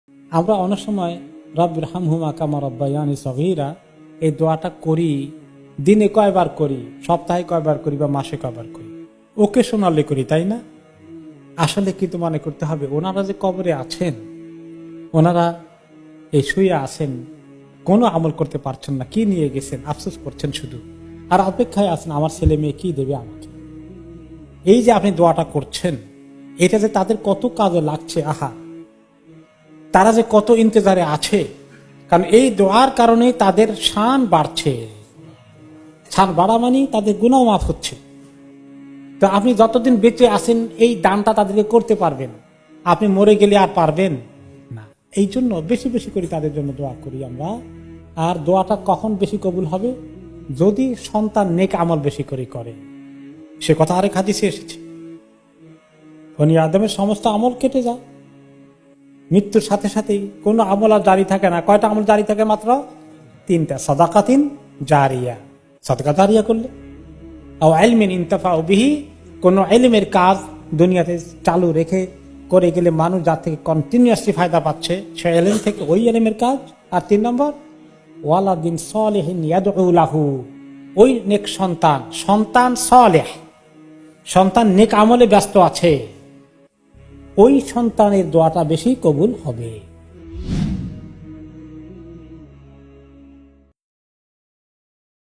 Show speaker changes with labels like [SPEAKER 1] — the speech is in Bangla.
[SPEAKER 1] আমরা অনেক সময় রব্বির হামহুমা কামা রব্বায়ানি সগীরা এই দোয়াটা করি, দিনে কয়বার করি, সপ্তাহে কয়বার করি বা মাসে কয়বার করি, ওকেশনালি করি, তাই না? আসলে কিন্তু মনে করতে হবে ওনারা যে কবরে আছেন, ওনারা এই শুয়ে আছেন, কোনো আমল করতে পারছেন না, কি নিয়ে গেছেন, আফসোস করছেন শুধু, আর অপেক্ষায় আছেন আমার ছেলে মেয়ে কি দেবে আমাকে। এই যে আপনি দোয়াটা করছেন, এটা যে তাদের কত কাজে লাগছে, আহা, তারা যে কত ইন্তজারে আছে, কারণ এই দোয়ার কারণে তাদের শান বাড়ছে। শান বাড়া মানে তাদের গুনাহ মাফ হচ্ছে। তো আপনি যতদিন বেঁচে আছেন এই দানটা তাদেরকে করতে পারবেন, আপনি মরে গেলে আর পারবেন না। এই জন্য বেশি বেশি করে তাদের জন্য দোয়া করি আমরা। আর দোয়াটা কখন বেশি কবুল হবে? যদি সন্তান নেক আমল বেশি করে। সে কথা আরেক হাদিসে এসেছে, বনি আদমের সমস্ত আমল কেটে যায়, মৃত্যুর সাথে সাথেই কোনো আমল আর জারি থাকে না। কয়টা আমল জারি থাকে? মাত্র 3টা। সাদাকাতিন জারিয়া, সাদকা জারিয়া করলে, আও ইলমিন ইনতাফাউ বিহি, কোন ইলমের কাজ দুনিয়াতে চালু রেখে করে গেলে মানুষ যার থেকে কন্টিনিউয়াসলি ফায়দা পাচ্ছে, সে ইলম থেকে ওই ইলমের কাজ। আর 3 নম্বর, ওয়ালাদিন সালিহিন ইয়াদউ লাহু, ওই নেক সন্তান সালেহ, সন্তান নেক আমলে ব্যস্ত আছে, ওই সন্তানের দোয়াটা বেশি কবুল হবে।